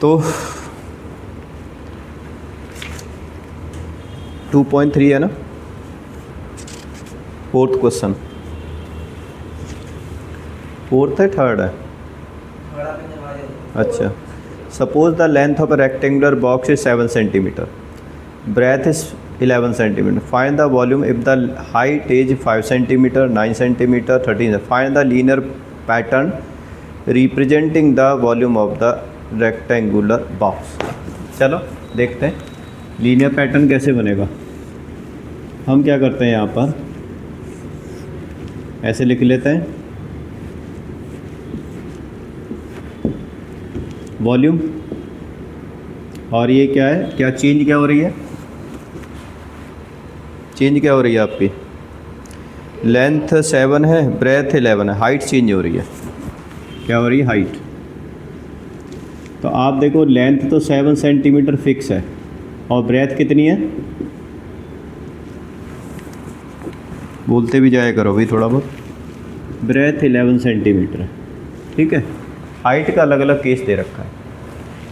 तो 2.3 है ना। फोर्थ क्वेश्चन, फोर्थ है थर्ड है? अच्छा, suppose the length of a rectangular box is 7 centimetre, breadth is 11 centimetre, find the volume if the height is 5 centimetre, 9 centimetre, 13, find the linear pattern representing the volume of the rectangular box. चलो देखते हैं linear pattern कैसे बनेगा। हम क्या करते हैं, यहाँ पर ऐसे लिख लेते हैं वॉल्यूम, और ये क्या है, क्या चेंज क्या हो रही है, चेंज क्या हो रही है आपकी, लेंथ 7 है, ब्रेथ 11 है, हाइट चेंज हो रही है, क्या हो रही है, हाइट। तो आप देखो लेंथ तो 7 सेंटीमीटर फिक्स है और ब्रेथ कितनी है, बोलते भी जाया करो भाई थोड़ा बहुत, ब्रेथ 11 सेंटीमीटर है, ठीक है। हाइट का अलग अलग केस दे रखा है,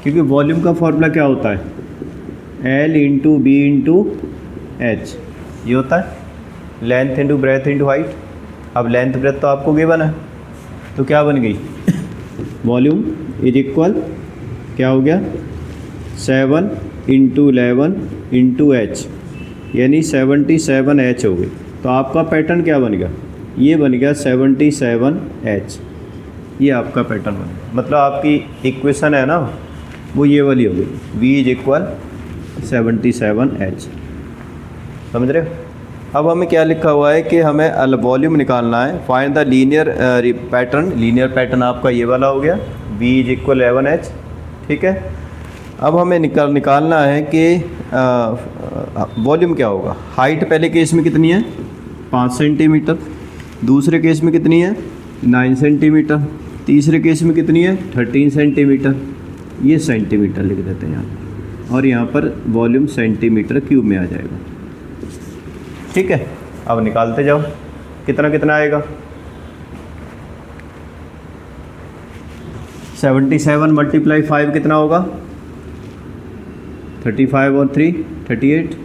क्योंकि वॉल्यूम का फॉर्मूला क्या होता है, L into b into h, ये होता है length into breadth into height. अब लेंथ ब्रेथ तो आपको गिवन है, तो क्या बन गई वॉल्यूम इज इक्वल, क्या हो गया 7 इंटू 11 इंटू एच, यानी 77 एच हो गई। तो आपका पैटर्न क्या बन गया, ये बन गया 77 एच, ये आपका पैटर्न बन गया। मतलब आपकी इक्वेशन है ना वो ये वाली हो गई, V इज इक्वल 77 एच, समझ रहे हो। अब हमें क्या लिखा हुआ है कि हमें वॉल्यूम निकालना है, find the linear pattern, linear pattern आपका ये वाला हो गया, V इज इक्वल 11 एच, ठीक है। अब हमें निकालना है कि वॉल्यूम क्या होगा। हाइट पहले केस में कितनी है 5 सेंटीमीटर, दूसरे केस में कितनी है 9 सेंटीमीटर, तीसरे केस में कितनी है 13 सेंटीमीटर, ये सेंटीमीटर लिख देते हैं यहाँ, और यहाँ पर वॉल्यूम सेंटीमीटर क्यूब में आ जाएगा, ठीक है। अब निकालते जाओ कितना कितना आएगा, 77 मल्टीप्लाई 5 कितना होगा 35 और 3 38,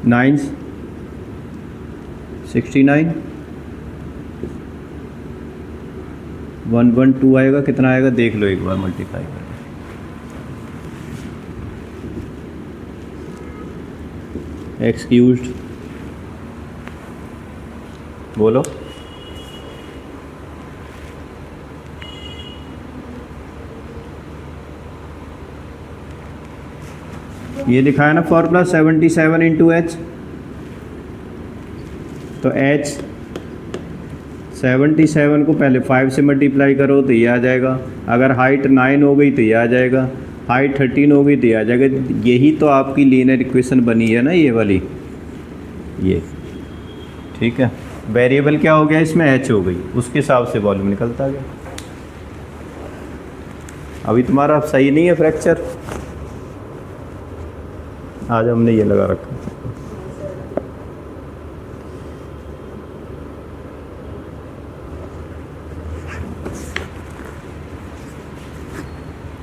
9 69, 112 आएगा, कितना आएगा देख लो एक बार मल्टीप्लाई करके, एक्सक्यूज्ड बोलो, ये लिखा है ना फॉर्मूला 77 इंटू एच, तो एच 77 को पहले 5 से मल्टीप्लाई करो तो ये आ जाएगा, अगर हाइट 9 हो गई तो ये आ जाएगा, हाइट 13 हो गई तो ये आ जाएगा। यही तो आपकी लीनियर इक्वेशन बनी है ना ये वाली, ये ठीक है। वेरिएबल क्या हो गया इसमें, एच हो गई, उसके हिसाब से वॉल्यूम निकलता गया। अभी तुम्हारा सही नहीं है फ्रैक्चर, आज हमने ये लगा रखा।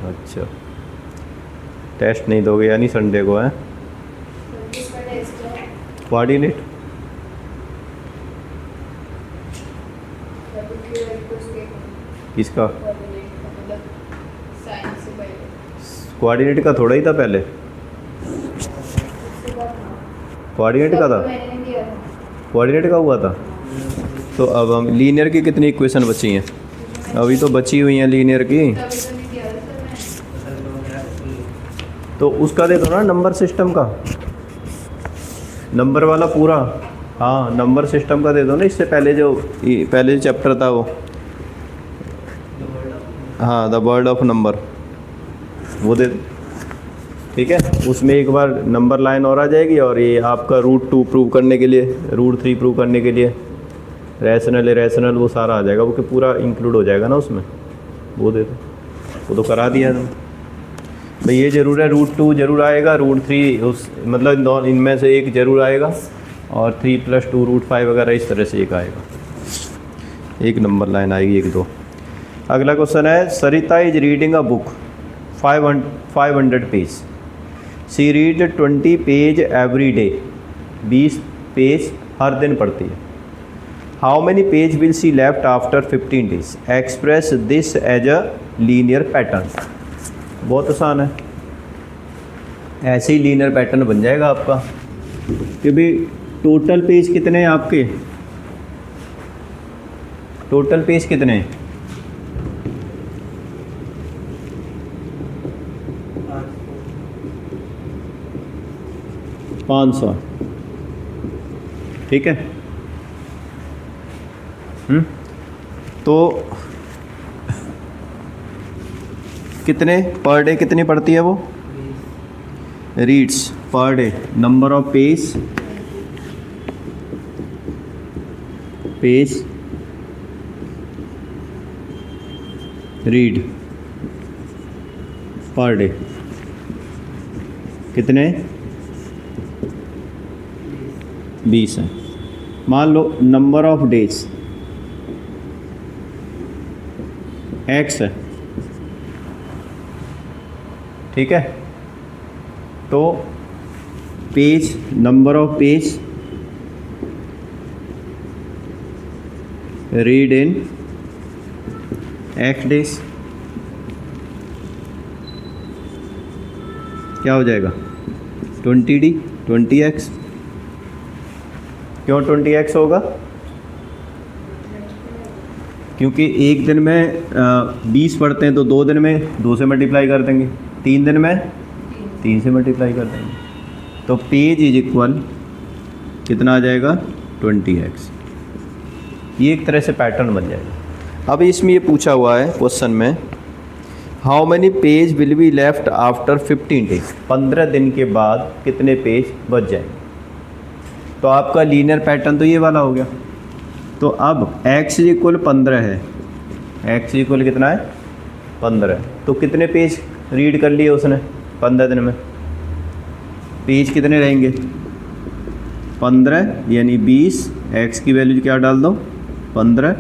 अच्छा, टेस्ट नहीं दोगे यानी संडे को है कोऑर्डिनेट, किसका कोऑर्डिनेट का थोड़ा ही था पहले, कोऑर्डिनेट का था, कोऑर्डिनेट का हुआ था। तो अब हम लीनियर की कितनी इक्वेशन बची हैं, अभी तो बची हुई हैं लीनियर की, तो उसका दे दो ना नंबर सिस्टम का, नंबर वाला पूरा, हाँ नंबर सिस्टम का दे दो ना, इससे पहले जो चैप्टर था वो, हाँ द वर्ड ऑफ नंबर, वो दे दो, ठीक है। उसमें एक बार नंबर लाइन और आ जाएगी, और ये आपका √2 प्रूव करने के लिए, √3 प्रूव करने के लिए, रैशनल इरेशनल वो सारा आ जाएगा, वो पूरा इंक्लूड हो जाएगा ना उसमें, वो दे दो, वो तो करा दिया तुम भाई। ये ज़रूर है √2 जरूर आएगा, √3 उस मतलब इनमें से एक ज़रूर आएगा, और 3 + 2 √5 वगैरह इस तरह से एक आएगा, एक नंबर लाइन आएगी 1 2। अगला क्वेश्चन है, Sarita is reading a book 500 page. She read 20 page every day, 20 page हर दिन पढ़ती है। How many page will see left after 15 days, express this as a linear pattern. बहुत आसान है, ऐसे ही लीनियर पैटर्न बन जाएगा आपका कि भाई टोटल पेज कितने हैं आपके, टोटल पेज कितने हैं, 500। ठीक है। तो कितने पर डे कितनी पढ़ती है वो, reads per day, number of page read per day कितने, 20 हैं। मान लो नंबर ऑफ डेज x है, ठीक है। तो page, number of page read in x days क्या हो जाएगा, 20D 20x। क्यों 20x होगा, क्योंकि एक दिन में 20 पढ़ते हैं तो 2 दिन में 2 से मल्टीप्लाई कर देंगे, 3 दिन में 3 से मल्टीप्लाई कर देंगे। तो पेज इज इक्वल कितना आ जाएगा, 20x। ये एक तरह से पैटर्न बन जाएगा। अब इसमें ये पूछा हुआ है क्वेश्चन में, how many page will be left after 15 days, 15 दिन के बाद कितने पेज बच जाएंगे। तो आपका लीनियर पैटर्न तो ये वाला हो गया। तो अब x इक्वल 15 है, x इक्वल कितना है, 15। तो कितने पेज रीड कर लिए उसने 15 दिन में, पेज कितने रहेंगे, 15 यानी 20, x की वैल्यू क्या डाल दो 15,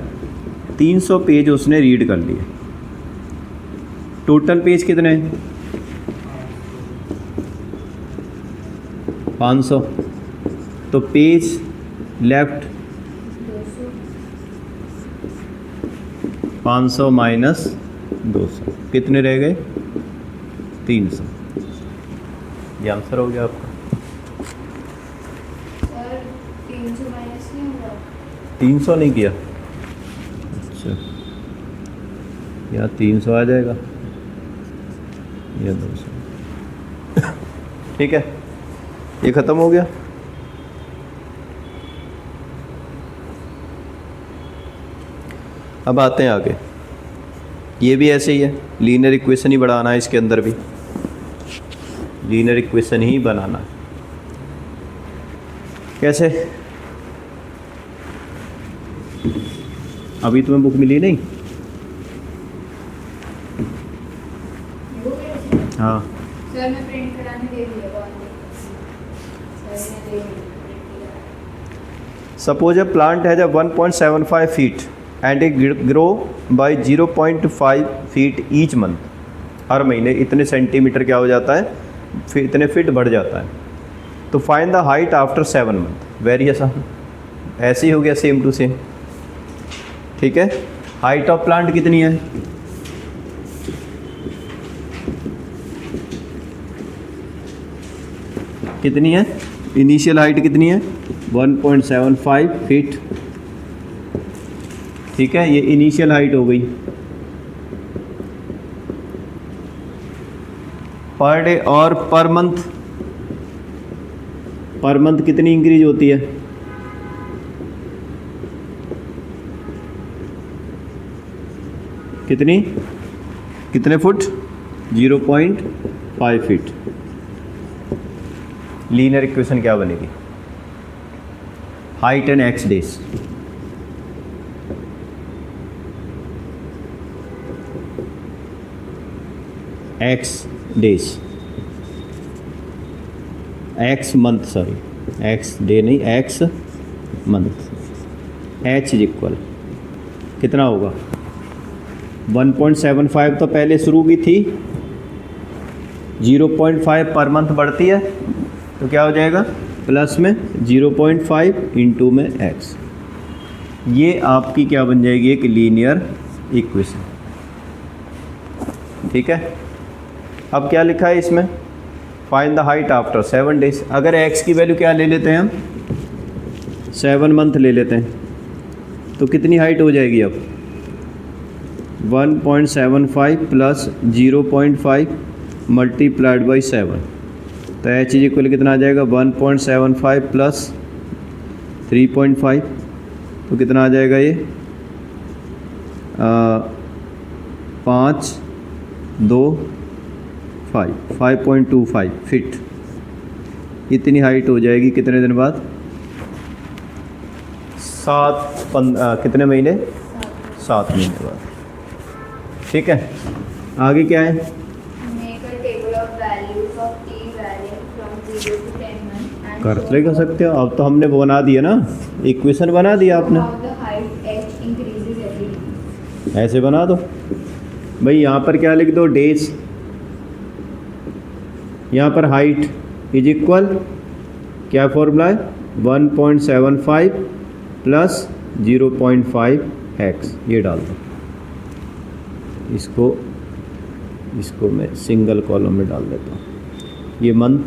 300 पेज उसने रीड कर लिए। टोटल पेज कितने, 500। तो पेज लेफ्ट 500 माइनस 200 कितने रह गए, 300। ये आंसर हो गया आपका। सर 300 माइनस नहीं हुआ, 300 नहीं किया, अच्छा यहाँ 300 आ जाएगा, ये 200। ठीक है, ये ख़त्म हो गया। अब आते हैं आगे, ये भी ऐसे ही है, लीनियर इक्वेशन ही बढ़ाना है, इसके अंदर भी लीनियर इक्वेशन ही बनाना है। कैसे, अभी तुम्हें बुक मिली नहीं, हाँ सर मैं प्रिंट कराने दे दिया, suppose a plant has a 1.75 feet and it grow by 0.5 feet each month. हर महीने इतने सेंटीमीटर क्या हो जाता है, फिर इतने फीट बढ़ जाता है। तो find the height after 7 month. Very आसान, ऐसे ही हो गया, सेम टू सेम। ठीक है, हाइट ऑफ प्लांट कितनी है, कितनी है, इनिशियल हाइट कितनी है, 1.75 फीट। ठीक है, ये इनिशियल हाइट हो गई। पर डे और पर मंथ कितनी इंक्रीज होती है, कितनी, कितने फुट, 0.5 फीट। लीनियर इक्वेशन क्या बनेगी, height and x days. X days, x month, sorry x day नहीं, x month. H is equal कितना होगा, 1.75 तो पहले शुरू की थी, 0.5 पर मंथ बढ़ती है तो क्या हो जाएगा, प्लस में 0.5 इंटू में x। ये आपकी क्या बन जाएगी, एक लीनियर इक्वेशन। ठीक है, अब क्या लिखा है इसमें, find the height after 7 days. अगर x की वैल्यू क्या ले लेते हैं हम, 7 मंथ ले लेते हैं, तो कितनी हाइट हो जाएगी अब, 1.75 प्लस 0.5 मल्टीप्लाइड बाई 7, तो h इज इक्वल कितना आ जाएगा, 1.75 प्लस 3.5, तो कितना आ जाएगा ये 5 2 5.25 फिट। इतनी हाइट हो जाएगी कितने दिन बाद, कितने महीने, 7 महीने बाद। ठीक है, आगे क्या है, Make a table of values of t varying from 0 to 10 months and कर सकते हो। अब तो हमने बना दिया ना, इक्वेशन बना दिया आपने, how the height h increases every day. ऐसे बना दो भाई। यहाँ पर क्या लिख दो, डेज, यहाँ पर हाइट इज इक्वल, क्या फॉर्मूला है, 1.75 प्लस 0.5 x, ये डाल दो। इसको मैं सिंगल कॉलम में डाल देता हूँ। ये मंथ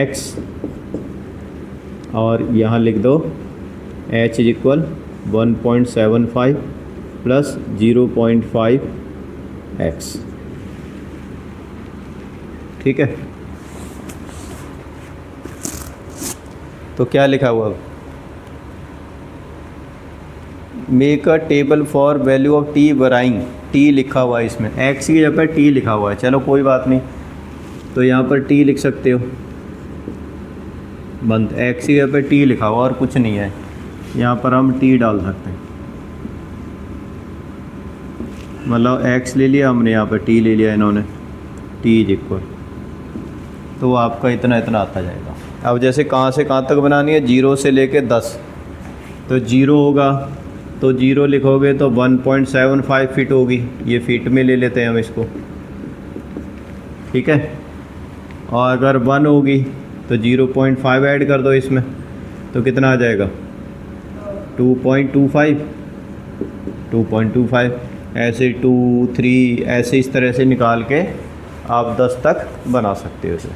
x, और यहाँ लिख दो h is equal 1.75 plus 0.5 x। ठीक है, तो क्या लिखा हुआ, make a table for value of T varying, T लिखा हुआ है इसमें, एक्स की जगह टी लिखा हुआ है, चलो कोई बात नहीं, तो यहाँ पर टी लिख सकते हो, बंद, एक्स की जगह पर टी लिखा हुआ और कुछ नहीं है, यहाँ पर हम टी डाल सकते हैं, मतलब एक्स ले लिया हमने, यहाँ पर टी ले लिया इन्होंने, टी इज इक्वल, तो आपका इतना इतना आता जाएगा। अब जैसे कहाँ से कहाँ तक बनानी है, 0 से लेके 10, तो 0 होगा तो 0 लिखोगे तो 1.75 फिट होगी, ये फीट में ले लेते हैं हम इसको। ठीक है, और अगर 1 होगी तो 0.5 ऐड कर दो इसमें, तो कितना आ जाएगा, 2.25, ऐसे 2 3 ऐसे इस तरह से निकाल के आप 10 तक बना सकते हो इसे।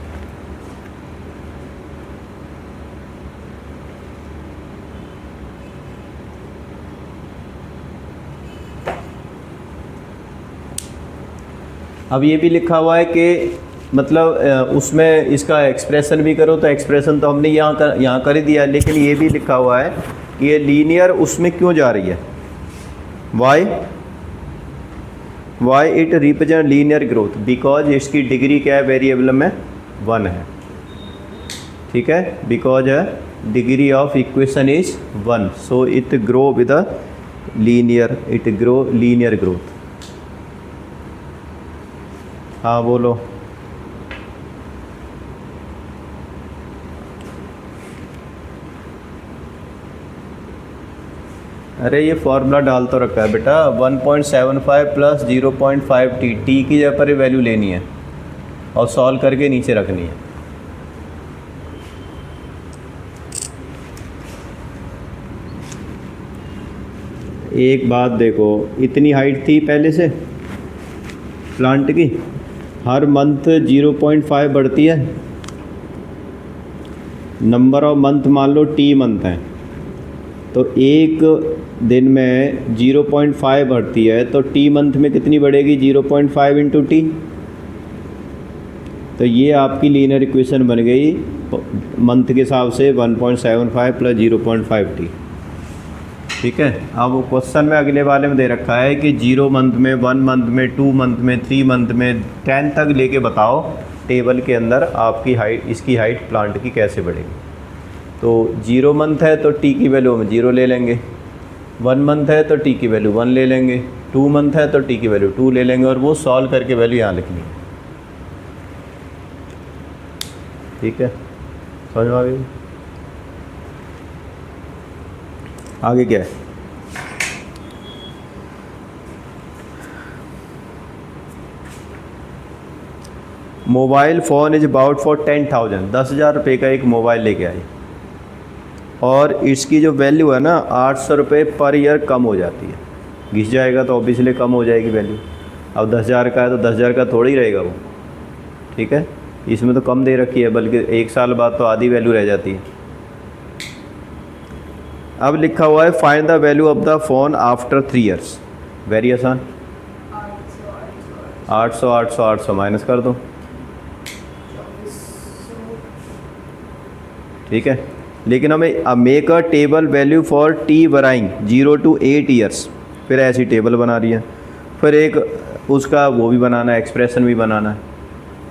अब ये भी लिखा हुआ है कि मतलब उसमें इसका एक्सप्रेशन भी करो, तो एक्सप्रेशन तो हमने यहाँ कर ही दिया, लेकिन ये भी लिखा हुआ है कि ये लीनियर उसमें क्यों जा रही है, why it represent linear growth, because इसकी डिग्री क्या है, वेरिएबल में 1 है। ठीक है, because degree of equation is 1, so it grow with linear growth. हाँ बोलो, अरे ये फॉर्मूला डाल तो रखा है बेटा, 1.75 प्लस 0.5 टी की जगह पर वैल्यू लेनी है और सॉल्व करके नीचे रखनी है। एक बात देखो, इतनी हाइट थी पहले से प्लांट की, हर मंथ 0.5 बढ़ती है, नंबर ऑफ मंथ मान लो टी मंथ हैं, तो एक दिन में 0.5 बढ़ती है, तो टी मंथ में कितनी बढ़ेगी, 0.5 इंटू टी, तो ये आपकी लीनियर इक्वेशन बन गई मंथ के हिसाब से 1.75 प्लस 0.5 टी। ठीक है, अब क्वेश्चन में अगले वाले में दे रखा है कि 0 मंथ में, 1 मंथ में, 2 मंथ में, 3 मंथ में, 10 तक लेके बताओ टेबल के अंदर आपकी हाइट, इसकी हाइट प्लांट की कैसे बढ़ेगी। तो 0 मंथ है तो टी की वैल्यू हम 0 ले लेंगे, 1 मंथ है तो टी की वैल्यू 1 ले लेंगे, 2 मंथ है तो टी की वैल्यू 2 ले लेंगे, और वो सॉल्व करके वैल्यू यहाँ लिखनी है। ठीक है, समझ में आ गई। आगे क्या है, mobile phone is about for 10,000, 10,000 रुपये का एक मोबाइल लेके आई और इसकी जो वैल्यू है ना 800 रुपये पर ईयर कम हो जाती है। घिस जाएगा तो ऑब्वियसली कम हो जाएगी वैल्यू। अब 10,000 का है तो 10,000 का थोड़ा ही रहेगा वो, ठीक है। इसमें तो कम दे रखी है, बल्कि 1 साल बाद तो आधी वैल्यू रह जाती है। अब लिखा हुआ है find the value of the phone after 3 years. Very आसान, 800 800 800 माइनस कर दो, ठीक है। लेकिन हमें make a table value for T varying 0 to 8 years, फिर ऐसी टेबल बना रही है। फिर एक उसका वो भी बनाना है, एक्सप्रेशन भी बनाना है।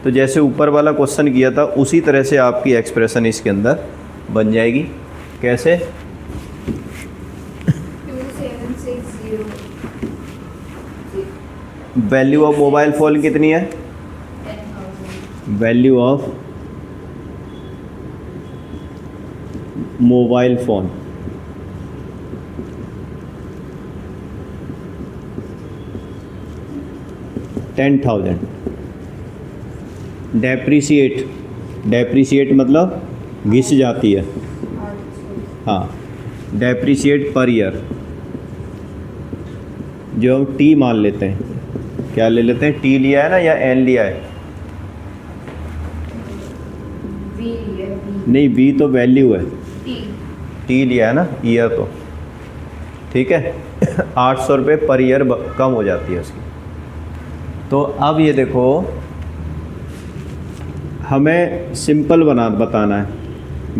तो जैसे ऊपर वाला क्वेश्चन किया था उसी तरह से आपकी एक्सप्रेशन इसके अंदर बन जाएगी। कैसे? 2760 वैल्यू ऑफ मोबाइल फ़ोन कितनी है? 10,000 value of mobile phone 10,000। Depreciate मतलब घिस जाती है, हाँ। डेप्रीशिएट पर ईयर जो हम टी मान लेते हैं, क्या ले लेते हैं? टी लिया है ना या एन लिया है? V है, V नहीं, वी तो वैल्यू है, T टी लिया है ना, ईयर तो, ठीक है। 800 रुपये पर ईयर कम हो जाती है उसकी। तो अब ये देखो, हमें सिंपल बताना है।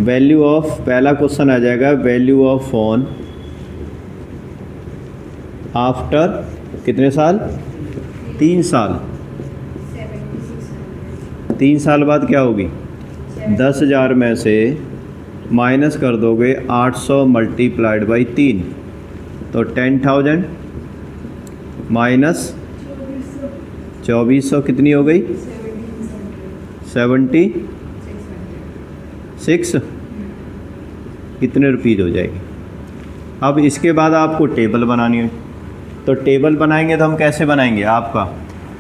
वैल्यू ऑफ, पहला क्वेश्चन आ जाएगा वैल्यू ऑफ फ़ोन आफ्टर कितने साल? 3 साल। 7600 3 साल बाद क्या होगी? 10,000 में से माइनस कर दोगे 800 मल्टीप्लाइड बाई 3, तो 10,000 माइनस 2400 कितनी हो गई? 76 कितने रुपीज़ हो जाएगी। अब इसके बाद आपको टेबल बनानी है। तो टेबल बनाएंगे तो हम कैसे बनाएंगे आपका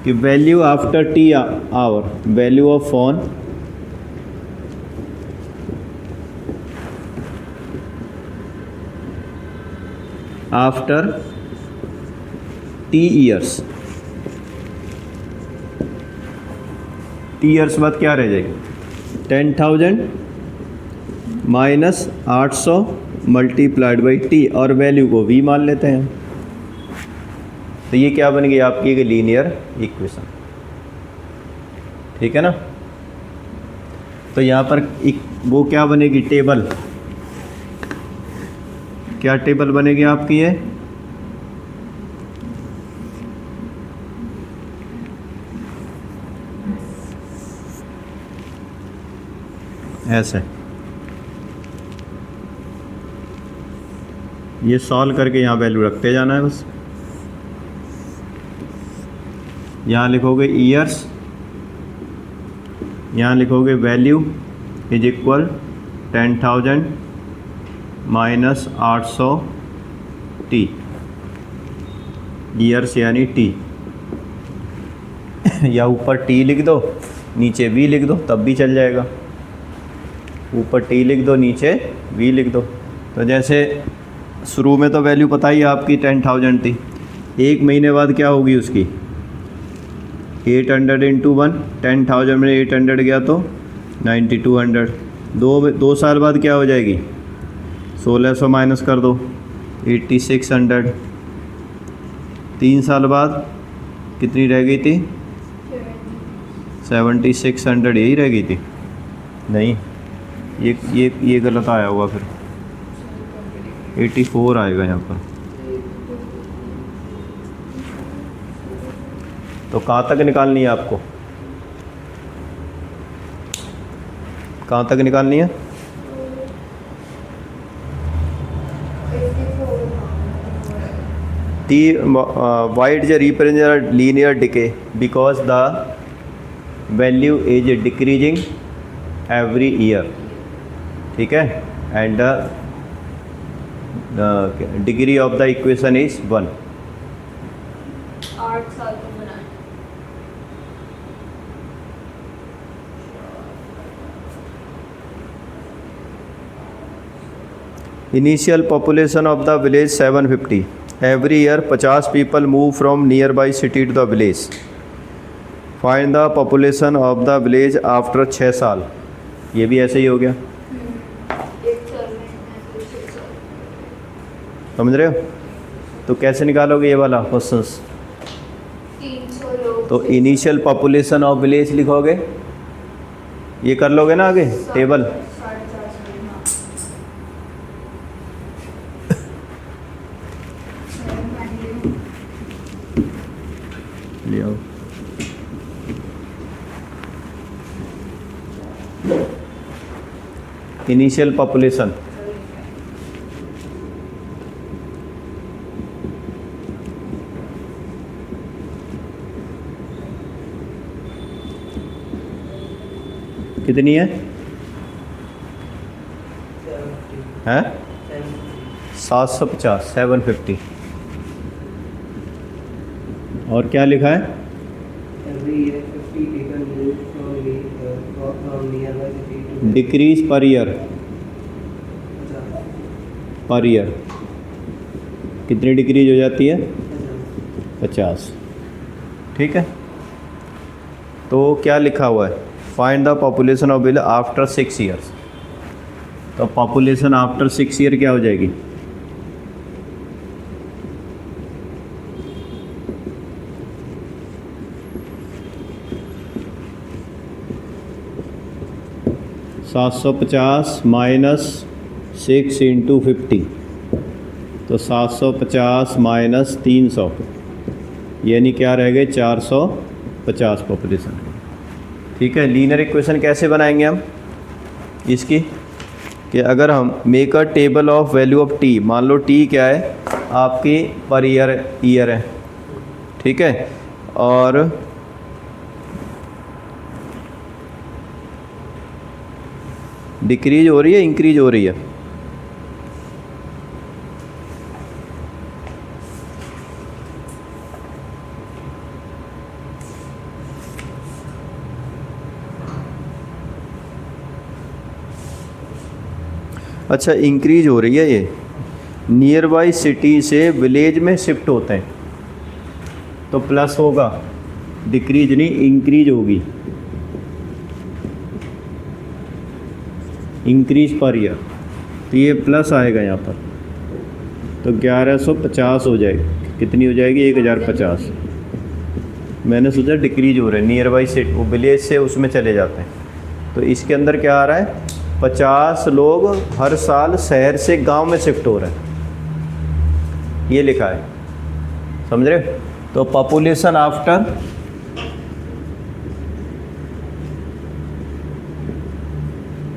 कि value after t hour, value of phone after t years. T years बाद क्या रह जाएगी? 10,000 माइनस 800 मल्टीप्लाइड बाई टी, और वैल्यू को वी मान लेते हैं। तो ये क्या बन गई आपकी? एक लीनियर इक्वेशन, ठीक है ना। तो यहाँ पर एक वो क्या बनेगी? टेबल। क्या टेबल बनेगी आपकी? ये ऐसे, ये सॉल्व करके यहाँ वैल्यू रखते जाना है बस। यहाँ लिखोगे ईयर्स, यहाँ लिखोगे value is equal 10,000 minus 800 T, years यानी टी। या ऊपर टी लिख दो, नीचे वी लिख दो, तब भी चल जाएगा। ऊपर टी लिख दो, नीचे वी लिख दो। तो जैसे शुरू में तो वैल्यू पता ही आपकी 10,000 थी। 1 महीने बाद क्या होगी उसकी? 800 इंटू 1, 10,000 में 800 गया तो 9200। 2 साल बाद क्या हो जाएगी? 1600 माइनस कर दो, 8600। 3 साल बाद कितनी रह गई थी? 7600, यही रह गई थी। नहीं, ये गलत आया होगा, फिर 84 आएगा यहाँ पर। तो कहाँ तक निकालनी है आपको? कहाँ तक निकालनी है? why it is a represent linear decay? Because the value is decreasing every year, ठीक है, and the degree of the equation is 1। 8 साल को बनाना। Initial population of the village 750। Every year 50 people move from nearby city to the village. Find the population of the village after 6 साल। ये भी ऐसे ही हो गया, एक साल में ऐसे 6 साल। समझ रहे हो? तो कैसे निकालोगे ये वाला क्वेश्चंस? 300 लोग। तो इनिशियल पॉपुलेशन ऑफ विलेज लिखोगे, ये कर लोगे ना आगे टेबल। 450 हाँ। 700 ले आओ। इनिशियल पॉपुलेशन कितनी है? 750, 750। और क्या लिखा है? Decrease per year. Per year कितनी डिक्रीज हो जाती है? 50। ठीक है, तो क्या लिखा हुआ है? Find the population of village after 6 years. तो पॉपुलेशन आफ्टर 6 ईयर क्या हो जाएगी? (750 माइनस 6 इंटू 50) तो 750 माइनस 300 यानी क्या रह गए? 450 पॉपुलेशन। ठीक है, लीनियर इक्वेशन कैसे बनाएंगे हम इसकी? कि अगर हम make a table of value of T, मान लो टी क्या है आपकी? पर ईयर है, ठीक है, और डिक्रीज हो रही है इंक्रीज हो रही है? अच्छा, इंक्रीज हो रही है। ये नियर बाई सिटी से विलेज में शिफ्ट होते हैं तो प्लस होगा, डिक्रीज नहीं इंक्रीज होगी। इंक्रीज पर ईयर, तो ये प्लस आएगा यहाँ पर, तो 1150 हो जाएगी। कितनी हो जाएगी? 1050। मैंने सोचा डिक्रीज हो रहा है, नियर बाई सिटी, वो विलेज से उसमें चले जाते हैं। तो इसके अंदर क्या आ रहा है? 50 लोग हर साल शहर से गांव में शिफ्ट हो रहे हैं, ये लिखा है, समझ रहे? तो पॉपुलेशन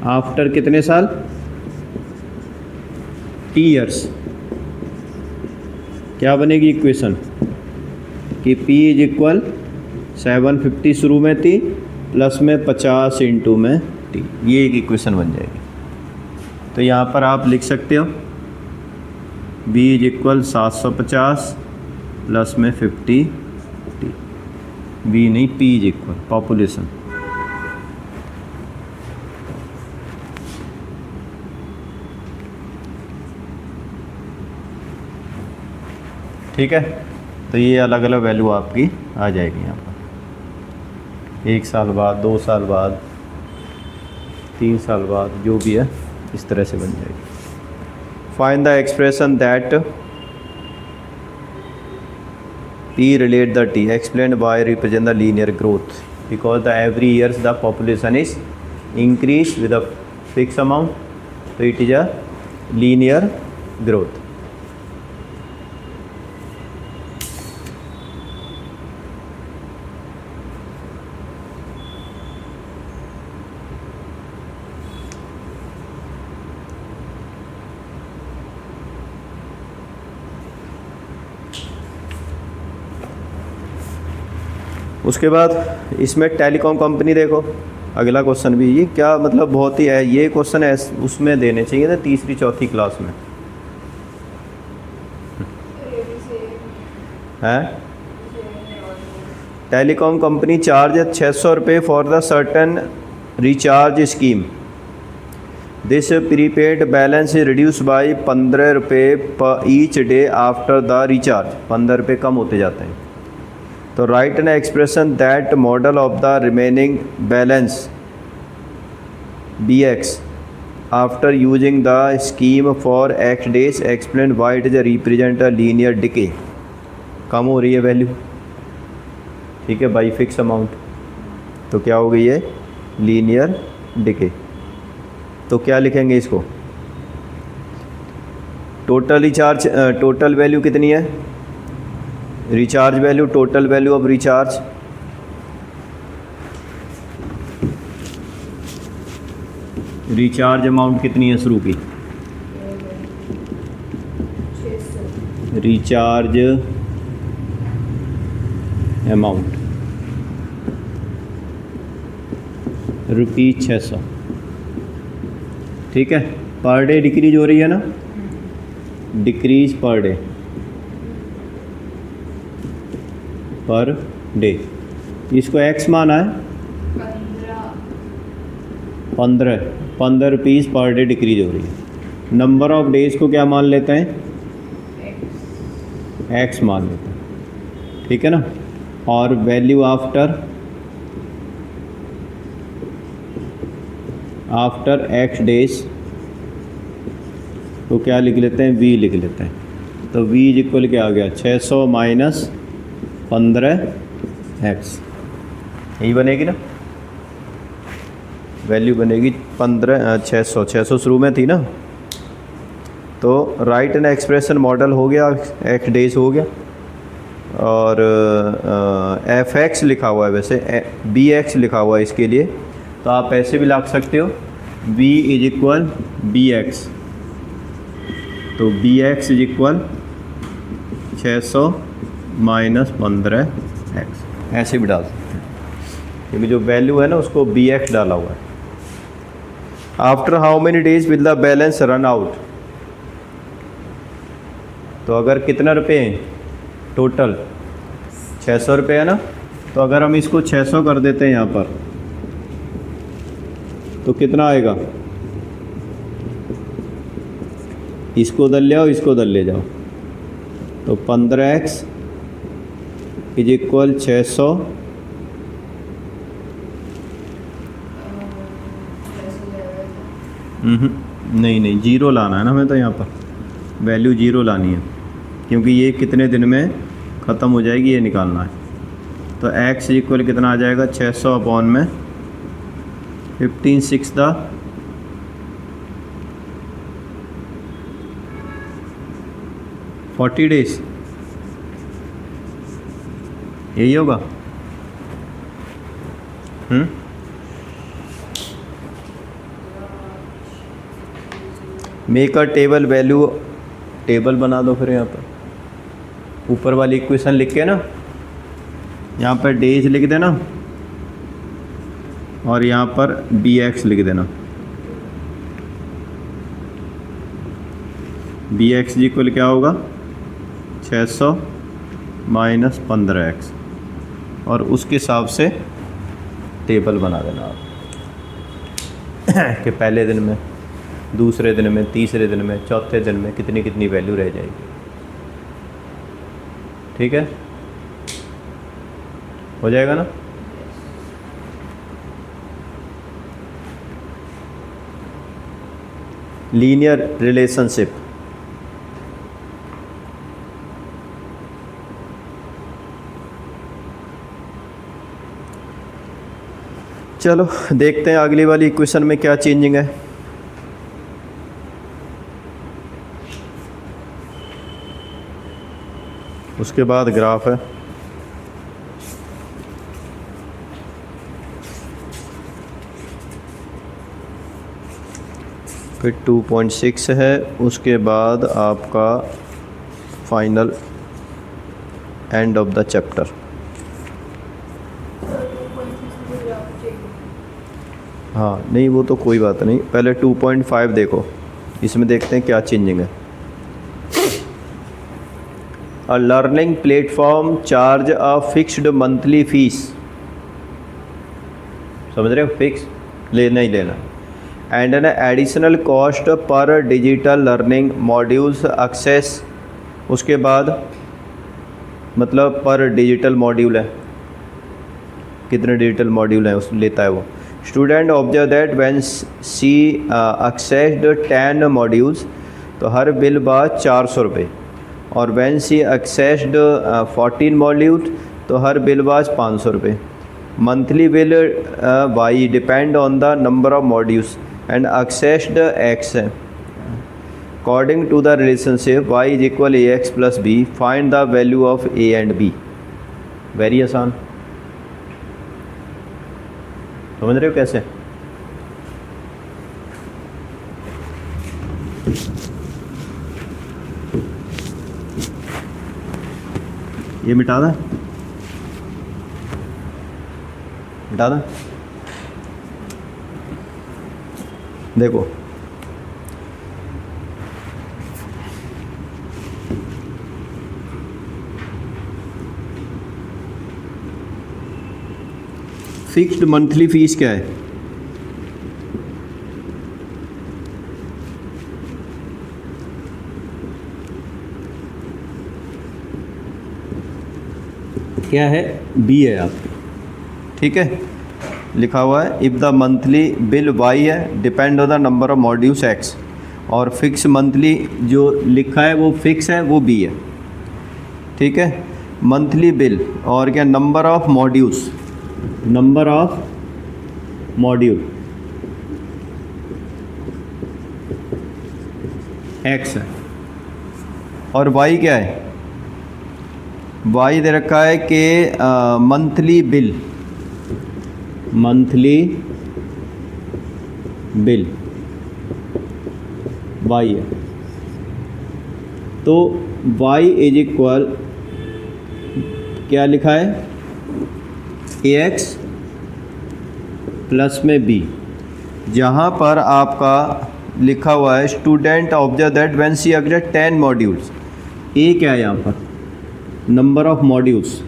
आफ्टर कितने साल? T years. क्या बनेगी इक्वेशन? कि P इज इक्वल 750 शुरू में थी, प्लस में 50 इंटू में टी, ये एक इक्वेशन बन जाएगी। तो यहाँ पर आप लिख सकते हो B इज इक्वल 750 प्लस में 50 टी। B नहीं, P इज इक्वल पॉपुलेशन। ठीक है, तो ये अलग अलग वैल्यू आपकी आ जाएगी यहाँ पर, 1 साल बाद, 2 साल बाद, 3 साल बाद, जो भी है इस तरह से बन जाएगी। Find the expression that P relate the T, explained by represent the linear growth, because the every years the population is increased with a fixed amount, so it is a linear growth. उसके बाद इसमें telecom company देखो, अगला question भी ये क्या मतलब बहुत ही है, ये क्वेश्चन है उसमें देने चाहिए था तीसरी चौथी क्लास में, है? टेलीकॉम कंपनी चार्ज 600 रुपये for the certain recharge scheme this prepaid balance is reduce by 15 रुपये per each day after the recharge. 15 रुपये कम होते जाते हैं। तो write an expression that model of the remaining balance BX after using the scheme for X days explain why it is represent a linear decay. कम हो रही है वैल्यू, ठीक है, बाई फिक्स अमाउंट, तो क्या हो गई है, लीनियर डिके। तो क्या लिखेंगे इसको, टोटल रिचार्ज, टोटल वैल्यू कितनी है, recharge value, total value of recharge, recharge amount कितनी है शुरू की, 600 रिचार्ज अमाउंट ₹600, ठीक है। पर डे डिक्रीज हो रही है ना, decrease per day, per day, इसको एक्स माना है, 15 रुपीज़ पर डे डिक्रीज हो रही है। नंबर ऑफ डेज को क्या मान लेते हैं, एक्स मान लेते हैं, ठीक है ना। और वैल्यू आफ्टर एक्स डेज तो क्या लिख लेते हैं, वी लिख लेते हैं। तो वी इज इक्वल क्या आ गया, 600 माइनस 15x, यही बनेगी ना, वैल्यू बनेगी 600 शुरू में थी ना। तो राइट एन एक्सप्रेशन मॉडल हो गया, एक्स डेज हो गया, और fx लिखा हुआ है, वैसे bx लिखा हुआ है इसके लिए, तो आप ऐसे भी लिख सकते हो, v इज इक्वल bx, तो bx is equal 600 minus 15x, ऐसे भी डाल सकते हैं, क्योंकि जो वैल्यू है ना उसको bx डाला हुआ है। After how many days will the balance run out, तो अगर कितना रुपये हैं टोटल, 600 रुपये है ना, तो अगर हम इसको 600 कर देते हैं यहाँ पर, तो कितना आएगा, इसको दल ले आओ, इसको दल ले जाओ, तो 15x इज इक्वल 600 नहीं जीरो लाना है ना हमें, तो यहाँ पर वैल्यू जीरो लानी है, क्योंकि ये कितने दिन में ख़त्म हो जाएगी ये निकालना है। तो x इक्वल कितना आ जाएगा, 600 अपॉन में 15 6 द 40 डेज, यही होगा। Make a table value, table बना दो फिर यहाँ पर ऊपर वाली इक्वेशन लिख के ना, यहाँ पर डेज लिख देना और यहाँ पर bx लिख देना, bx इक्वल क्या होगा, 600 माइनस 15x, और उसके हिसाब से टेबल बना देना आप कि पहले दिन में, दूसरे दिन में, तीसरे दिन में, चौथे दिन में कितनी कितनी वैल्यू रह जाएगी, ठीक है, हो जाएगा ना। लीनियर रिलेशनशिप, चलो देखते हैं अगली वाली इक्वेशन में क्या चेंजिंग है। उसके बाद ग्राफ है, फिर 2.6 है, उसके बाद आपका final end of the chapter. हाँ नहीं वो तो कोई बात नहीं, पहले 2.5 देखो, इसमें देखते हैं क्या चेंजिंग है। A learning platform charge a fixed monthly fees, समझ रहे हो, फिक्स लेना ही लेना। And an additional cost per digital learning modules access, उसके बाद मतलब पर डिजिटल मॉड्यूल है, कितने डिजिटल मॉड्यूल हैं उस लेता है वो। Student observe that when C accessed 10 modules, तो हर बिल बाद 400 रुपये, और व्हेन सी एक्सेस्ड 14 मॉड्यूल, तो हर बिल बाद 500 रुपये। Monthly bill y depend on the number of modules and accessed x है। According to the relationship y is equal A x plus B, find the value of a and b। Very आसान, समझ रहे हो कैसे? ये मिटा दा, मिटा दा। देखो फिक्स्ड मंथली फीस क्या है? क्या है? बी है आपकी, ठीक है, लिखा हुआ है if the monthly bill y है depend on the number of modules x, और फिक्स मंथली जो लिखा है वो फिक्स है, वो बी है, ठीक है। मंथली बिल और क्या, number of modules, number of module x है, और वाई क्या है? वाई दे रखा है कि monthly bill, monthly bill y है, तो वाई इज इक्वल क्या लिखा है? ए एक्स प्लस में बी, जहाँ पर आपका लिखा हुआ है student observe that when C accessed 10 modules, a क्या है यहाँ पर? नंबर ऑफ मॉड्यूल्स,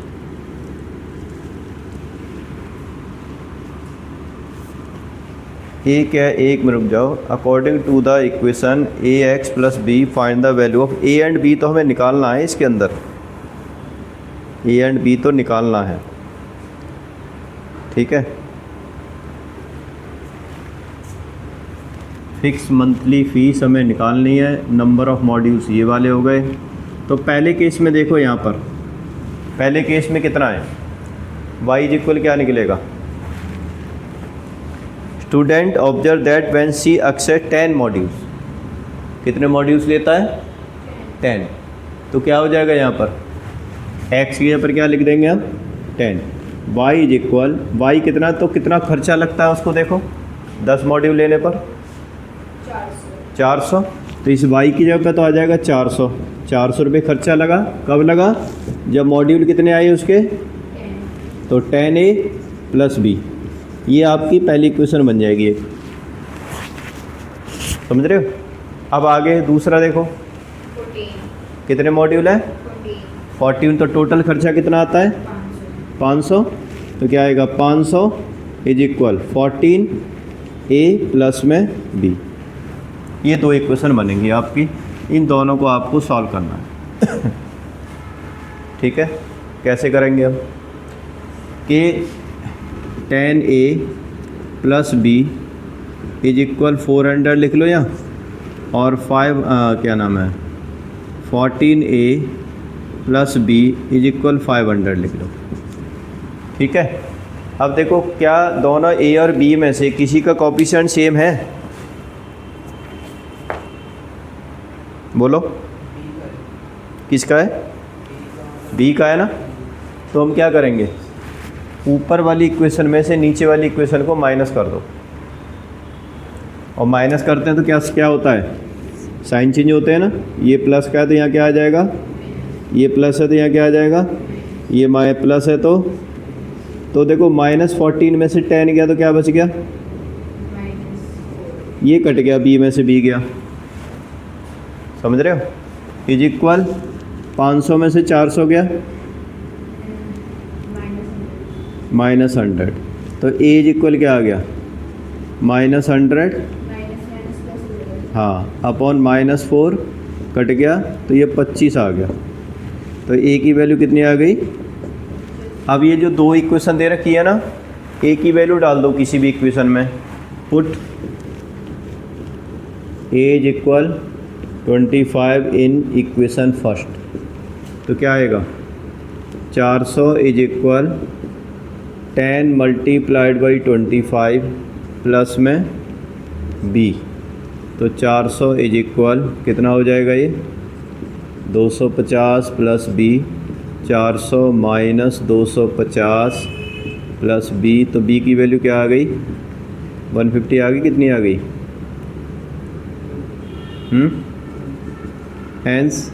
ए क्या है? एक में रुक जाओ। According to the equation A x plus B find the value of A and B, तो हमें निकालना है इसके अंदर, ए एंड बी तो निकालना है, ठीक है। फिक्स मंथली फीस हमें निकालनी है, नंबर ऑफ मॉड्यूल्स ये वाले हो गए। तो पहले केस में देखो, यहाँ पर पहले केस में कितना है? y इज इक्वल क्या निकलेगा? Student observe that when she access 10 modules, कितने मॉड्यूल्स लेता है? 10, तो क्या हो जाएगा यहाँ पर? x की जगह पर क्या लिख देंगे हम? 10। y इज इक्वल, वाई कितना, तो कितना खर्चा लगता है उसको देखो, 10 मॉड्यूल लेने पर 400, तो इस y की जगह पे तो आ जाएगा 400 रुपये खर्चा लगा। कब लगा? जब मॉड्यूल कितने आए उसके? 10। तो 10a प्लस b, ये आपकी पहली इक्वेशन बन जाएगी एक, समझ रहे हो? अब आगे दूसरा देखो, 14। कितने मॉड्यूल है? 14, तो टोटल खर्चा कितना आता है? 500, तो क्या आएगा? 500 इज इक्वल 14a प्लस में b, ये दो इक्वेशन बनेंगी आपकी, इन दोनों को आपको सॉल्व करना है। ठीक है, कैसे करेंगे हम? कि 10a plus b is equal 400 लिख लो यहाँ, और 5 क्या नाम है 14a plus b is equal 500 लिख लो। ठीक है, अब देखो क्या दोनों a और b में से किसी का कोएफिशिएंट सेम है? बोलो, किसका है? b का है ना। तो हम क्या करेंगे, ऊपर वाली इक्वेशन में से नीचे वाली इक्वेशन को माइनस कर दो, और माइनस करते हैं तो क्या क्या होता है? साइन चेंज होते हैं ना। ये प्लस का है तो यहाँ क्या आ जाएगा? ये प्लस है तो यहाँ क्या आ जाएगा? ये प्लस है तो देखो -14 में से 10 गया तो क्या बच गया? ये कट गया, b में से b गया, समझ रहे हो? इज इक्वल 500 में से 400 गया -100, तो a इज इक्वल क्या आ गया? -100 हाँ, अपॉन -4 कट गया तो ये 25 आ गया। तो ए की वैल्यू कितनी आ गई? अब ये जो दो इक्वेशन दे रखी है ना, ए की वैल्यू डाल दो किसी भी इक्वेशन में। Put A is equal 25 in equation first, तो क्या आएगा? 400 is equal 10 multiplied by 25 plus में बी, तो 400 इज इक्वल कितना हो जाएगा ये? 250 plus B, 400 minus 250 plus B, तो बी की वैल्यू क्या आ गई? 150 आ गई। कितनी आ गई? हेंस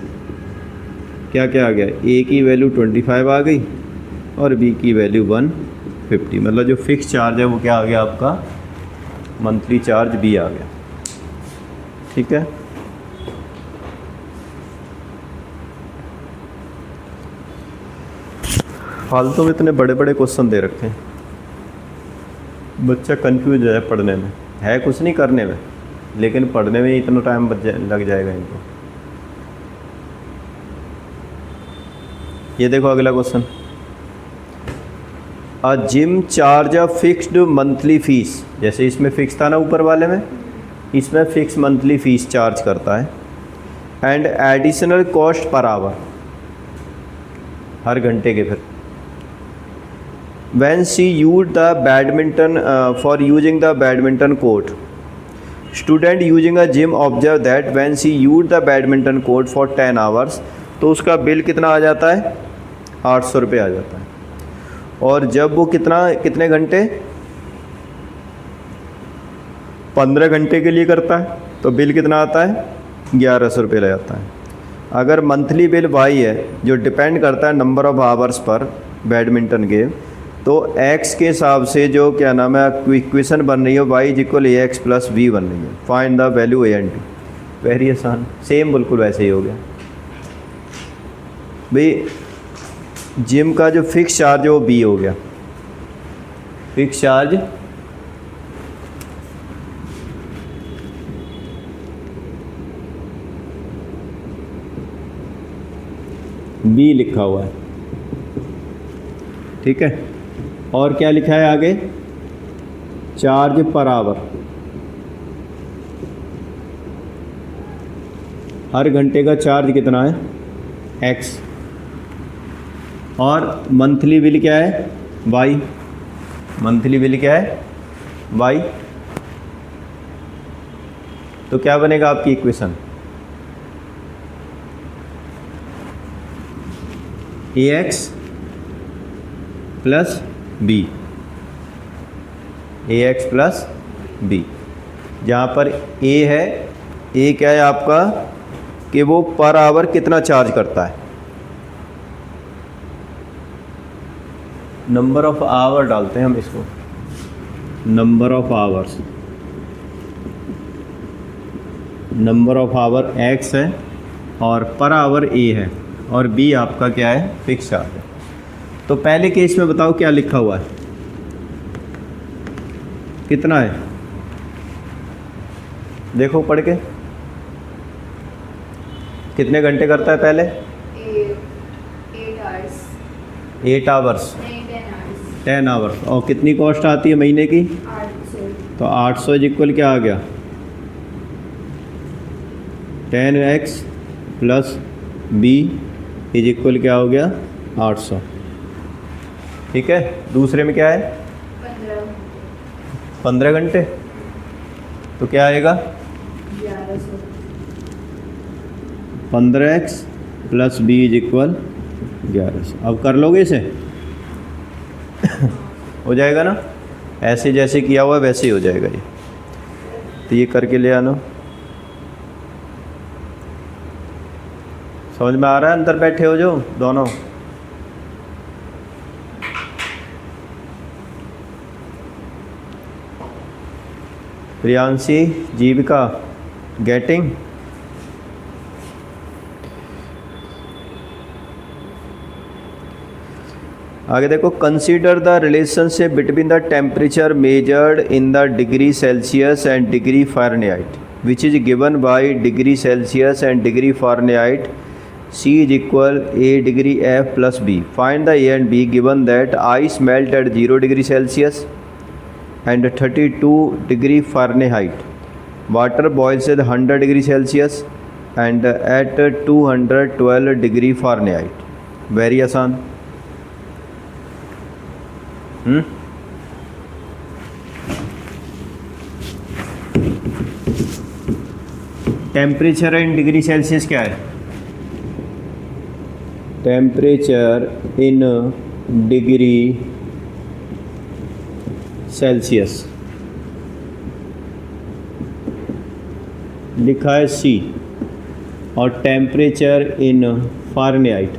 क्या क्या आ गया? ए की वैल्यू 25 आ गई और बी की वैल्यू 150, मतलब जो फिक्स चार्ज है वो क्या आ गया आपका? मंथली चार्ज बी आ गया। ठीक है, फालतू में इतने बड़े बड़े क्वेश्चन दे रखे हैं, बच्चा कंफ्यूज है पढ़ने में, है कुछ नहीं करने में, लेकिन पढ़ने में इतना टाइम लग जाएगा इनको। ये देखो अगला question, a gym charge a fixed monthly fees, जैसे इसमें फिक्स था ना ऊपर वाले में, इसमें फिक्स मंथली फीस चार्ज करता है, and additional cost per hour, हर घंटे के। फिर when she used the badminton for using the badminton court, student using a gym observed that when she used the badminton court for 10 hours, तो उसका bill कितना आ जाता है? 800 रुपये आ जाता है। और जब वो कितने घंटे? 15 घंटे के लिए करता है, तो बिल कितना आता है? 1100 रुपये ले जाता है। अगर मंथली बिल वाई है, जो डिपेंड करता है number of hours per badminton game, तो x के हिसाब से जो क्या नाम है इक्वेशन बन रही है, y is equal A x plus V बन रही है। Find the value A and T. Very आसान, सेम बिल्कुल वैसे ही हो गया भाई। जिम का जो फिक्स चार्ज है वो बी हो गया, फिक्स चार्ज बी लिखा हुआ है। ठीक है, और क्या लिखा है आगे? चार्ज पर आवर, हर घंटे का चार्ज कितना है? x, और मंथली बिल क्या है? y, मंथली बिल क्या है? y। तो क्या बनेगा आपकी इक्वेशन? ax प्लस बी, ए एक्स प्लस बी, जहाँ पर ए है, ए क्या है आपका कि वो पर आवर कितना चार्ज करता है, नंबर ऑफ आवर डालते हैं हम इसको, number of hours, number of hour x है और पर आवर ए है, और बी आपका क्या है? फिक्स चार्ज है। तो पहले केस में बताओ क्या लिखा हुआ है? कितना है? देखो पढ़ के, कितने घंटे करता है पहले? 8 आवर्स, 10 आवर्स। और कितनी कॉस्ट आती है महीने की? 800। तो 800 इज इक्वल क्या आ गया? 10x plus B is equal क्या हो गया? 800। ठीक है, दूसरे में क्या है? 15 घंटे, तो क्या आएगा? 1100। 15x plus B is equal 1100। अब कर लोगे इसे? हो जाएगा ना? ऐसे जैसे किया हुआ वैसे ही हो जाएगा ये। तो ये करके ले आना। समझ में आ रहा है? अंदर बैठे हो जो दोनों। प्रियांशी, जीविका, गेटिंग? आगे देखो, consider the relationship between the temperature measured in the degree Celsius and degree Fahrenheit which is given by degree Celsius and degree Fahrenheit C is equal A degree F plus B. Find the A and B given that ice melt at 0 degree Celsius and 32 degree Fahrenheit. Water boils at 100 degree Celsius and at 212 degree Fahrenheit. Very आसान. Temperature in degree Celsius क्या है? Temperature in degree Celsius लिखा है C और temperature in Fahrenheit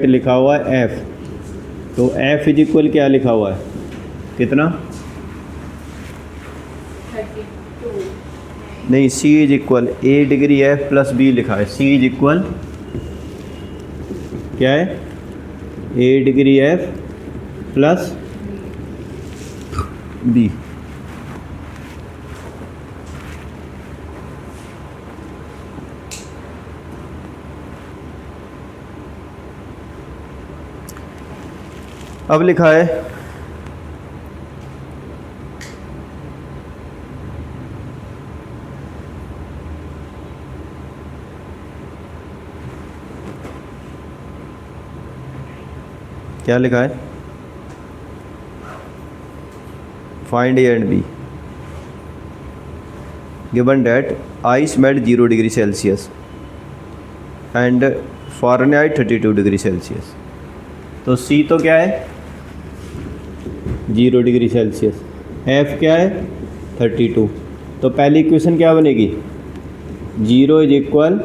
लिखा हुआ है F. तो F इज इक्वल क्या लिखा हुआ है? कितना? 32. नहीं, C is equal A degree F plus B लिखा है. C इज इक्वल क्या है? A degree F plus B. अब लिखा है क्या लिखा है? Find A and B given that ice melt 0 degree Celsius and Fahrenheit 32 degree Celsius. तो सी तो क्या है? 0 डिग्री सेल्सियस. एफ क्या है? 32. तो पहली इक्वेशन क्या बनेगी? 0 is equal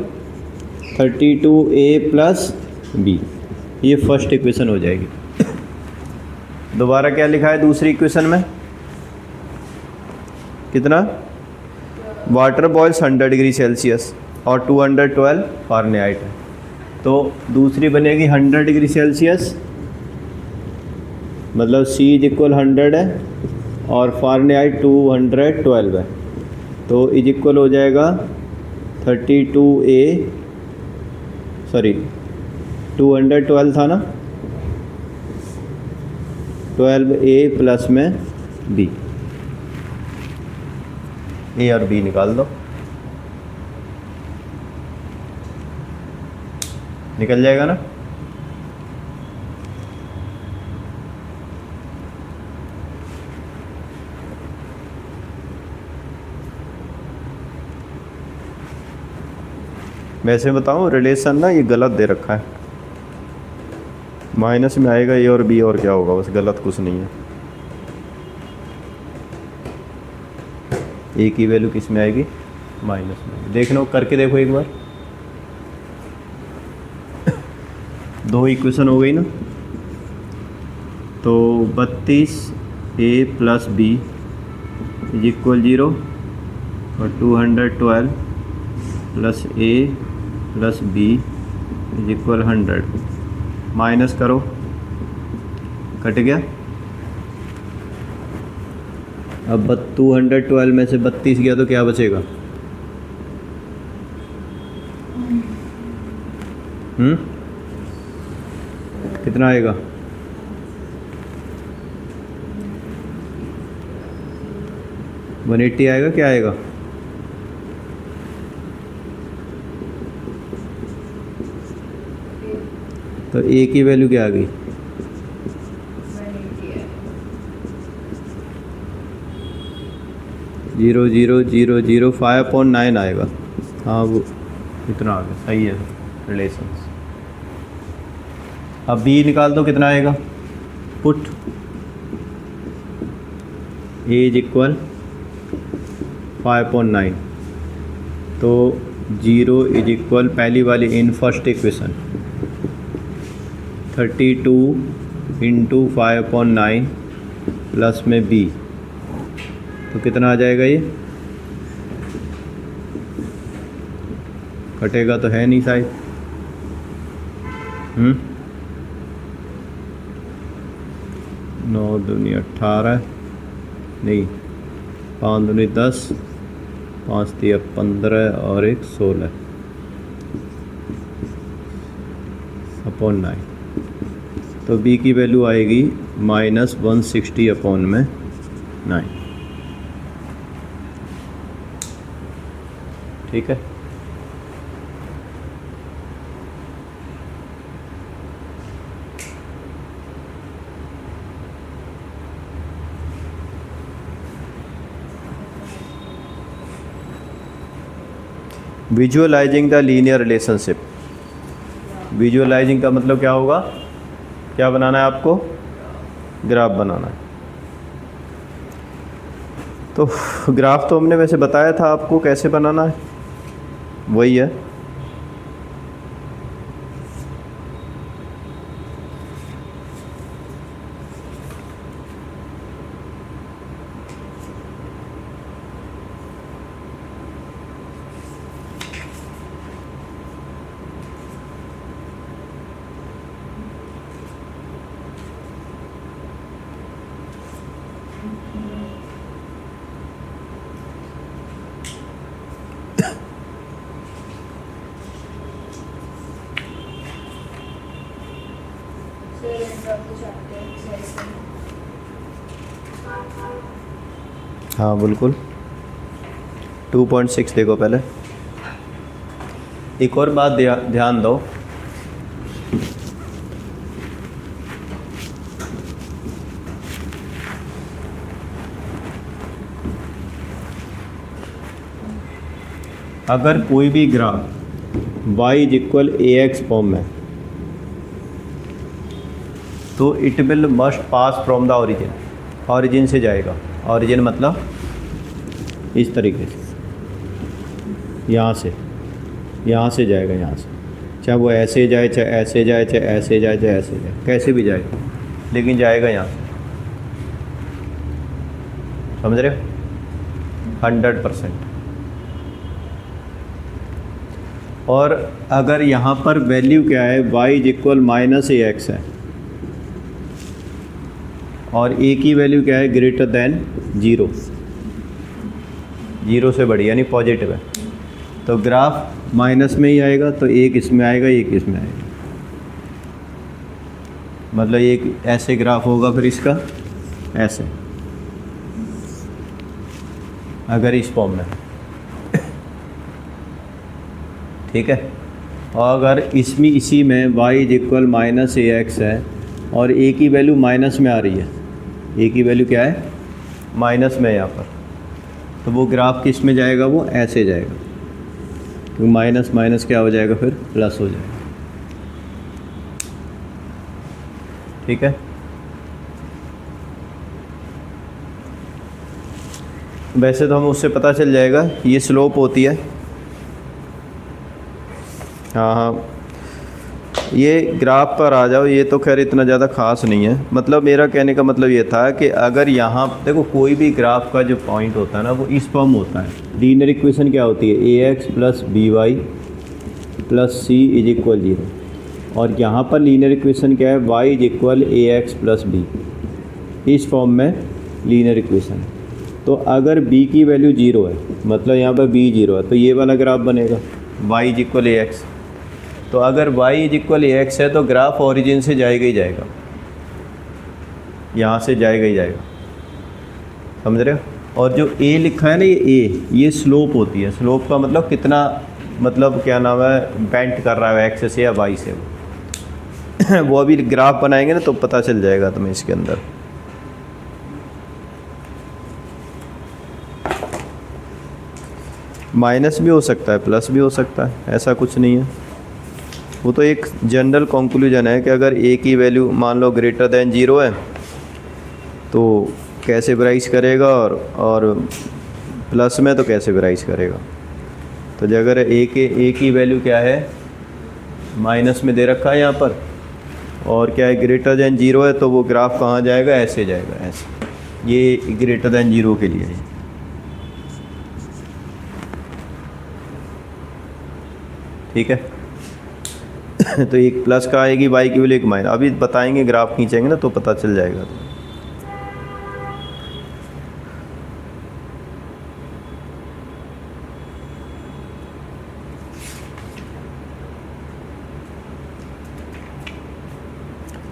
32A plus B. ये फर्स्ट इक्वेशन हो जाएगी. दोबारा क्या लिखा है दूसरी इक्वेशन में? कितना? वाटर बॉयल्स 100 डिग्री सेल्सियस और 212 फ़ारेनहाइट है. तो दूसरी बनेगी 100 डिग्री सेल्सियस, मतलब C इज इक्वल 100 है और फ़ारेनहाइट 212 है. तो इज इक्वल हो जाएगा 32A, सॉरी 212 था ना, 12A प्लस में B. A और B निकाल दो, निकल जाएगा ना. वैसे बताऊं, रिलेशन ना ये गलत दे रखा है. माइनस में आएगा ए और बी और क्या होगा, बस गलत कुछ नहीं है. ए की वैल्यू किस में आएगी? माइनस में. देख लो, करके देखो एक बार. दो इक्वेशन हो गई ना. तो 32A plus B is equal 0 और 212 plus A plus B is equal 100. Minus करो, कट गया. अब 212 में से 32 गया तो क्या बचेगा? कितना आएगा? वन 180 आएगा. क्या आएगा? तो ए की वैल्यू क्या आ गई? 0.0005/9 आएगा. हाँ, वो इतना आ गया. सही है रिलेशंस. अब बी निकाल दो, कितना आएगा? Put A is equal 5.9. तो 0 इज इक्वल पहली वाली in first equation 32 into 5/9 plus में बी. तो कितना आ जाएगा? ये कटेगा तो है नहीं शायद. 9 दूनी 18 नहीं, 5 दूनी 10, 5 तिया 15 और 1 16 अपॉन 9। तो b की वैल्यू आएगी -160 अपॉन में 9। ठीक है। Visualising the linear relationship. Visualising का मतलब क्या होगा? क्या बनाना है आपको? ग्राफ बनाना है। तो ग्राफ तो हमने वैसे बताया था आपको कैसे बनाना है, वही है। So end of the chapter session. हाँ बिल्कुल। 2.6 देखो पहले। एक और बात ध्यान दो, अगर कोई भी graph y is equal ax form में, तो it will must pass from the origin. Origin से जाएगा। ओरिजिन मतलब इस तरीके से, यहाँ से जाएगा, यहाँ से, चाहे वो ऐसे जाए, चाहे ऐसे जाए, चाहे ऐसे जाए, चाहे ऐसे जाए, कैसे भी जाए, लेकिन जाएगा यहाँ से। समझ रहे हो? 100%। और अगर यहाँ पर वैल्यू क्या है, y इज इक्वल -ax है और a की वैल्यू क्या है, ग्रेटर देन 0, 0 से बड़ी यानी पॉजिटिव है, तो ग्राफ माइनस में ही आएगा। तो एक इसमें आएगा, एक इसमें आएगा, मतलब एक ऐसे ग्राफ होगा, फिर इसका ऐसे, अगर इस फॉर्म में। ठीक है। और अगर इसमें इसी में y इज इक्वल -ax है और a की वैल्यू माइनस में आ रही है, a की वैल्यू क्या है, माइनस में यहाँ पर, तो वो ग्राफ किस में जाएगा, वो ऐसे जाएगा, क्योंकि माइनस माइनस क्या हो जाएगा, फिर प्लस हो जाएगा। ठीक है। वैसे तो हम उससे पता चल जाएगा, ये स्लोप होती है। हाँ, ये ग्राफ पर आ जाओ, ये तो खैर इतना ज़्यादा ख़ास नहीं है। मतलब मेरा कहने का मतलब ये था कि अगर यहाँ देखो कोई भी ग्राफ का जो पॉइंट होता है ना, वो इस फॉर्म होता है। लीनियर इक्वेशन क्या होती है, ax + by + c is equal 0। और यहाँ पर लीनियर इक्वेशन क्या है, y is equal ax + b, इस फॉर्म में लीनियर इक्वेशन है। तो अगर b की वैल्यू 0 है, मतलब यहाँ पर b 0 है, तो ये वाला ग्राफ बनेगा y इज इक्वल ax। तो अगर y इज इक्वल ax है तो ग्राफ ओरिजिन से जाएगा ही जाएगा, यहाँ से जाएगा ही जाएगा। समझ रहे हो? और जो a लिखा है ना, ये स्लोप होती है। स्लोप का मतलब कितना, मतलब क्या नाम है, बेंट कर रहा है x से या y से। वो अभी ग्राफ बनाएंगे ना तो पता चल जाएगा तुम्हें इसके अंदर। माइनस भी हो सकता है, प्लस भी हो सकता है, ऐसा कुछ नहीं है। वो तो एक जनरल कंक्लूजन है कि अगर a की वैल्यू मान लो ग्रेटर देन 0 है तो कैसे ब्राइज करेगा, और प्लस में तो कैसे ब्राइज करेगा। तो जो अगर a की वैल्यू क्या है, माइनस में दे रखा है यहाँ पर, और क्या है, ग्रेटर देन 0 है, तो वो ग्राफ कहाँ जाएगा, ऐसे जाएगा, ऐसे। ये ग्रेटर देन 0 के लिए है। ठीक है। तो एक प्लस का आएगी, y की वैल्यू एक माइनस। अभी बताएंगे, ग्राफ खींचेंगे ना तो पता चल जाएगा।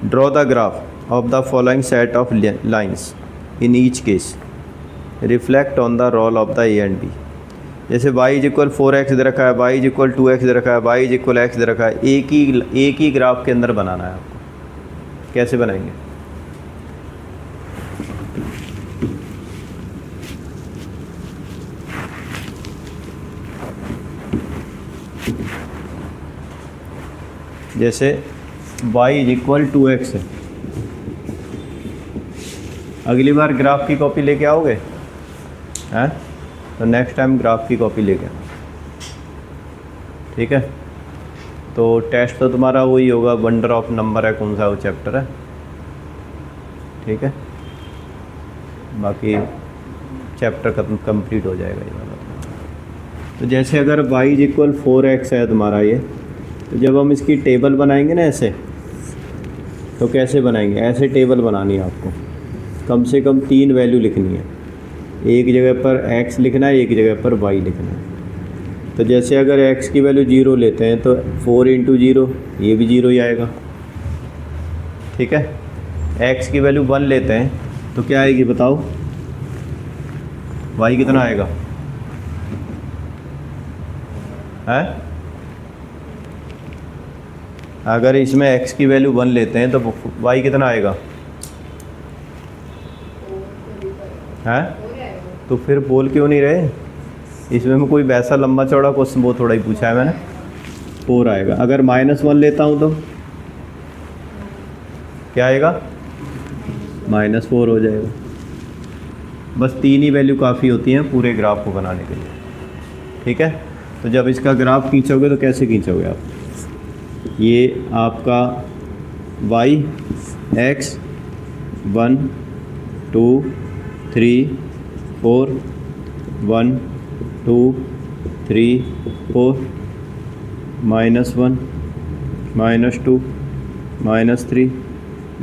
Draw the graph of the following set of lines in each case reflect on the role of the A and B. जैसे y इज इक्वल 4x दे रखा है, y इज इक्वल 2x दे रखा है, y इज इक्वल x दे रखा है। एक ही graph के अंदर बनाना है आपको। कैसे बनाएंगे? जैसे y इज इक्वल 2x है, अगली बार ग्राफ की कॉपी लेके आओगे हैं? तो नेक्स्ट टाइम ग्राफ की कॉपी लेके आना, ठीक है। तो टेस्ट तो तुम्हारा वही होगा, वंडर ऑफ नंबर है, कौन सा वो चैप्टर है, ठीक है। बाकी चैप्टर कंप्लीट हो जाएगा ये वाला। तो जैसे अगर y इज इक्वल 4x है तुम्हारा ये, तो जब हम इसकी टेबल बनाएंगे ना ऐसे, तो कैसे बनाएंगे? ऐसे टेबल बनानी है आपको, कम से कम 3 वैल्यू लिखनी है। एक जगह पर x लिखना है, एक जगह पर y लिखना है। तो जैसे अगर x की वैल्यू 0 लेते हैं तो 4 × 0 ये भी 0 ही आएगा, ठीक है। x की वैल्यू 1 लेते हैं तो क्या आएगी बताओ? y कितना आएगा है? अगर इसमें x की वैल्यू 1 लेते हैं तो y कितना आएगा है? तो फिर बोल क्यों नहीं रहे? इसमें मैं कोई वैसा लंबा चौड़ा क्वेश्चन वो थोड़ा ही पूछा है मैंने। 4 आएगा। अगर -1 लेता हूँ तो क्या आएगा? -4 हो जाएगा। बस 3 ही वैल्यू काफ़ी होती हैं पूरे ग्राफ को बनाने के लिए, ठीक है। तो जब इसका ग्राफ खींचोगे तो कैसे खींचोगे आप? ये आपका y x 1 2 3 4 1 2 3 4 -1 -2 -3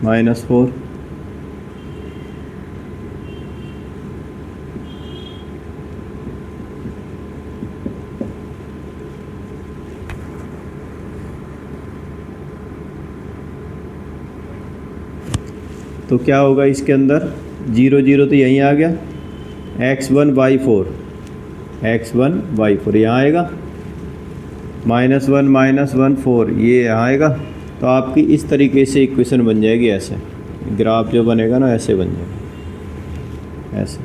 -4। तो क्या होगा इसके अंदर? 0 0 तो यहीं आ गया, x1 y4 यहाँ आएगा, -1 -1 4 ये यहाँ आएगा। तो आपकी इस तरीके से इक्वेशन बन जाएगी। ऐसे ग्राफ जो बनेगा ना ऐसे बन जाएगा, ऐसे,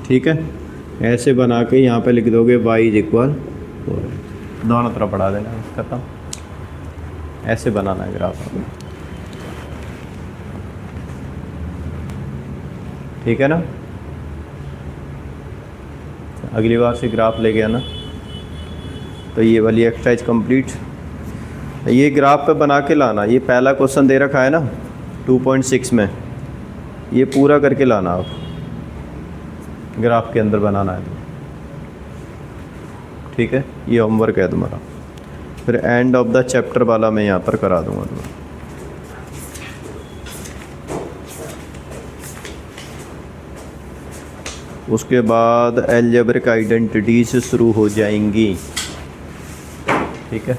ठीक है। ऐसे बना के यहाँ पे लिख दोगे y इज इक्वल 4, दोनों तरफ बढ़ा देना, खत्म। ऐसे बनाना है ग्राफ, ठीक है ना। अगली बार से ग्राफ लेके आना। तो ये वाली एक्सरसाइज कंप्लीट। ये ग्राफ पे बना के लाना। ये पहला क्वेश्चन दे रखा है ना 2.6 में, ये पूरा करके लाना आप, ग्राफ के अंदर बनाना है, ठीक है। ये होमवर्क है तुम्हारा। फिर एंड ऑफ द चैप्टर वाला मैं यहाँ पर करा दूँगा तुम्हें। उसके बाद अलजेब्रिक आइडेंटिटी से शुरू हो जाएंगी, ठीक है।